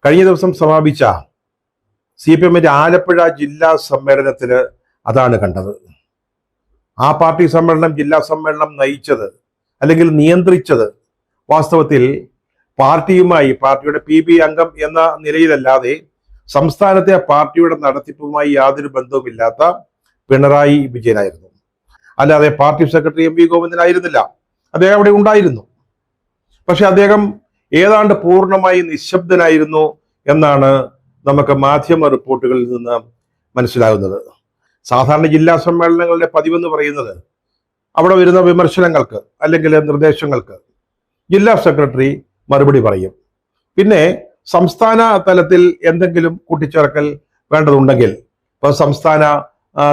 കഴിഞ്ഞ ദിവസം സമാപിച്ച CPM-ന്റെ ആലപ്പുഴ ജില്ലാ സമ്മേളനത്തിൽ അതാണ് കണ്ടത്. ആ പാർട്ടി സമ്മേളനം, ജില്ലാ സമ്മേളനം നയിച്ചത് അല്ലെങ്കിൽ നിയന്ത്രിച്ചത് വാസ്തവത്തിൽ പാർട്ടിയുടെ PB അംഗം എന്ന നിലയിലല്ലാതെ സംസ്ഥാനത്തെ പാർട്ടിയുടെ നടത്തിപ്പുമായി യാതൊരു ബന്ധവുമില്ലാത്ത പിണറായി വിജയനായിരുന്നു. അല്ലാതെ പാർട്ടി സെക്രട്ടറി MV ഗോവിന്ദനായിരുന്നില്ല. അദ്ദേഹം അവിടെ ഉണ്ടായിരുന്നു. പക്ഷെ അദ്ദേഹം ഏതാണ്ട് പൂർണ്ണമായി നിശബ്ദനായിരുന്നു എന്നാണ് നമുക്ക് മാധ്യമ റിപ്പോർട്ടുകളിൽ നിന്ന് മനസ്സിലാകുന്നത്. സാധാരണ ജില്ലാ സമ്മേളനങ്ങളുടെ പതിവെന്ന് പറയുന്നത് അവിടെ വരുന്ന വിമർശനങ്ങൾക്ക് അല്ലെങ്കിൽ നിർദ്ദേശങ്ങൾക്ക് ജില്ലാ സെക്രട്ടറി മറുപടി പറയും. പിന്നെ സംസ്ഥാന തലത്തിൽ എന്തെങ്കിലും കൂട്ടിച്ചേർക്കൽ വേണ്ടതുണ്ടെങ്കിൽ ഇപ്പോൾ സംസ്ഥാന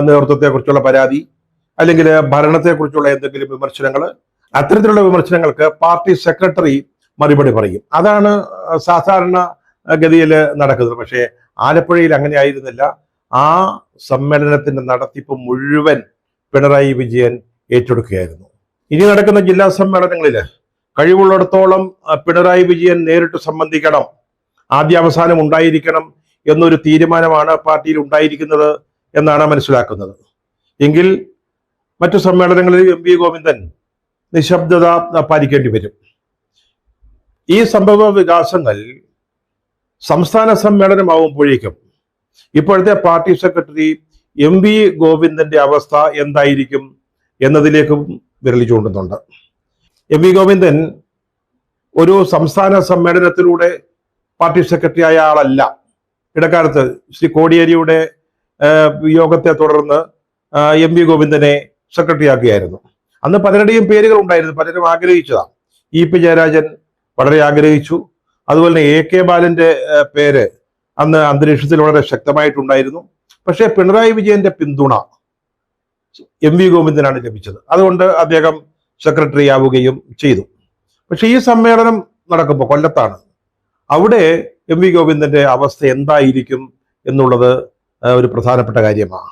നേതൃത്വത്തെക്കുറിച്ചുള്ള പരാതി അല്ലെങ്കിൽ ഭരണത്തെക്കുറിച്ചുള്ള എന്തെങ്കിലും വിമർശനങ്ങൾ, അത്തരത്തിലുള്ള വിമർശനങ്ങൾക്ക് പാർട്ടി സെക്രട്ടറി മറുപടി പറയും. അതാണ് സാധാരണ ഗതിയിൽ നടക്കുന്നത്. പക്ഷേ ആലപ്പുഴയിൽ അങ്ങനെ ആയിരുന്നില്ല. ആ സമ്മേളനത്തിന്റെ നടത്തിപ്പ് മുഴുവൻ പിണറായി വിജയൻ ഏറ്റെടുക്കുകയായിരുന്നു. ഇനി നടക്കുന്ന ജില്ലാ സമ്മേളനങ്ങളിൽ കഴിവുള്ളിടത്തോളം പിണറായി വിജയൻ നേരിട്ട് സംബന്ധിക്കണം, ആദ്യാവസാനം ഉണ്ടായിരിക്കണം എന്നൊരു തീരുമാനമാണ് പാർട്ടിയിൽ ഉണ്ടായിരിക്കുന്നത് എന്നാണ് മനസ്സിലാക്കുന്നത്. എങ്കിൽ മറ്റു സമ്മേളനങ്ങളിൽ MV ഗോവിന്ദൻ നിശബ്ദത പാലിക്കേണ്ടി വരും. ഈ സംഭവ വികാസങ്ങൾ സംസ്ഥാന സമ്മേളനമാവുമ്പോഴേക്കും ഇപ്പോഴത്തെ പാർട്ടി സെക്രട്ടറി MV ഗോവിന്ദന്റെ അവസ്ഥ എന്തായിരിക്കും എന്നതിലേക്കും വിരൽ ചൂണ്ടുന്നുണ്ട്. MV ഗോവിന്ദൻ ഒരു സംസ്ഥാന സമ്മേളനത്തിലൂടെ പാർട്ടി സെക്രട്ടറി ആയ ആളല്ല. ഇടക്കാലത്ത് ശ്രീ കോടിയേരിയുടെ വിയോഗത്തെ തുടർന്ന് MV ഗോവിന്ദനെ സെക്രട്ടറി ആക്കുകയായിരുന്നു. അന്ന് പലരുടെയും പേരുകൾ ഉണ്ടായിരുന്നു, പലരും ആഗ്രഹിച്ചതാണ്. EP ജയരാജൻ വളരെ ആഗ്രഹിച്ചു. അതുപോലെ തന്നെ AK ബാലന്റെ പേര് അന്ന് അന്തരീക്ഷത്തിൽ വളരെ ശക്തമായിട്ടുണ്ടായിരുന്നു. പക്ഷേ പിണറായി വിജയന്റെ പിന്തുണ MV ഗോവിന്ദനാണ് ലഭിച്ചത്. അതുകൊണ്ട് അദ്ദേഹം സെക്രട്ടറി ആവുകയും ചെയ്തു. പക്ഷെ ഈ സമ്മേളനം നടക്കുമ്പോൾ കൊല്ലത്താണ്. അവിടെ MV ഗോവിന്ദന്റെ അവസ്ഥ എന്തായിരിക്കും എന്നുള്ളത് ഒരു പ്രധാനപ്പെട്ട കാര്യമാണ്.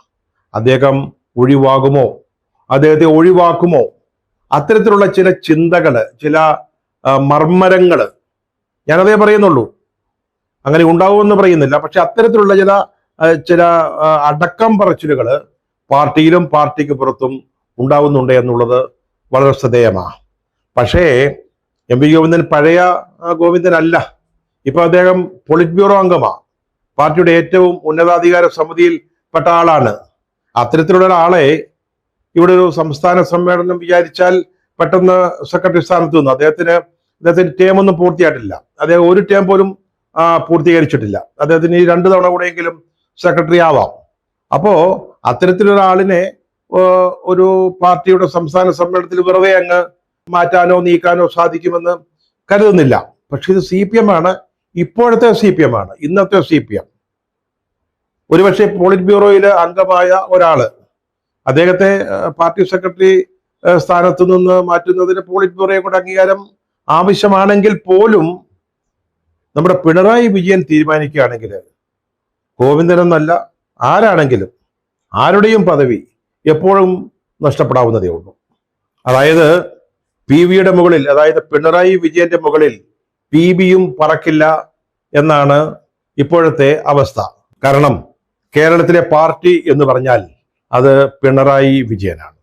അദ്ദേഹം ഒഴിവാകുമോ, അദ്ദേഹത്തെ ഒഴിവാക്കുമോ, അത്തരത്തിലുള്ള ചില ചിന്തകള്, ചില മർമ്മരങ്ങള്, ഞാനതേ പറയുന്നുള്ളൂ, അങ്ങനെ ഉണ്ടാവുമെന്ന് പറയുന്നില്ല. പക്ഷെ അത്തരത്തിലുള്ള ചില അടക്കം പറച്ചിലുകൾ പാർട്ടിയിലും പാർട്ടിക്ക് പുറത്തും ഉണ്ടാവുന്നുണ്ട് എന്നുള്ളത് വളരെ ശ്രദ്ധേയമാണ്. പക്ഷേ MV ഗോവിന്ദൻ പഴയ ഗോവിന്ദനല്ല. ഇപ്പൊ അദ്ദേഹം പോളിറ്റ് ബ്യൂറോ അംഗമാണ്, പാർട്ടിയുടെ ഏറ്റവും ഉന്നതാധികാര സമിതിയിൽ പെട്ട ആളാണ്. അത്തരത്തിലുള്ള ഒരാളെ ഇവിടെ ഒരു സംസ്ഥാന സമ്മേളനം വിചാരിച്ചാൽ പെട്ടെന്ന് സെക്രട്ടറി സ്ഥാനത്ത് വന്നു. അദ്ദേഹത്തിന് ടേം ഒന്നും പൂർത്തിയായിട്ടില്ല. അദ്ദേഹം ഒരു ടേം പോലും പൂർത്തീകരിച്ചിട്ടില്ല. അദ്ദേഹത്തിന് ഈ 2 തവണ കൂടെയെങ്കിലും സെക്രട്ടറി ആവാം. അപ്പോ അത്തരത്തിലൊരാളിനെ ഒരു പാർട്ടിയുടെ സംസ്ഥാന സമ്മേളനത്തിൽ വെറുതെ അങ്ങ് മാറ്റാനോ നീക്കാനോ സാധിക്കുമെന്ന് കരുതുന്നില്ല. പക്ഷെ ഇത് CPM ആണ്, ഇപ്പോഴത്തെ CPM ആണ്, ഇന്നത്തെ CPM. ഒരുപക്ഷെ പോളിറ്റ് ബ്യൂറോയിൽ അംഗമായ ഒരാള് അദ്ദേഹത്തെ പാർട്ടി സെക്രട്ടറി സ്ഥാനത്തു നിന്ന് മാറ്റുന്നതിന് പോളിറ്റ് ബ്യൂറോയെ കൊണ്ട് അംഗീകാരം ആവശ്യമാണെങ്കിൽ പോലും നമ്മുടെ പിണറായി വിജയൻ തീരുമാനിക്കുകയാണെങ്കിൽ ഗോവിന്ദനെന്നല്ല, ആരാണെങ്കിലും ആരുടെയും പദവി എപ്പോഴും നഷ്ടപ്പെടാവുന്നതേ ഉള്ളൂ. അതായത് PV-യുടെ മുകളിൽ, അതായത് പിണറായി വിജയന്റെ മുകളിൽ PB-യും പറക്കില്ല എന്നാണ് ഇപ്പോഴത്തെ അവസ്ഥ. കാരണം കേരളത്തിലെ പാർട്ടി എന്ന് പറഞ്ഞാൽ അത് പിണറായി വിജയനാണ്.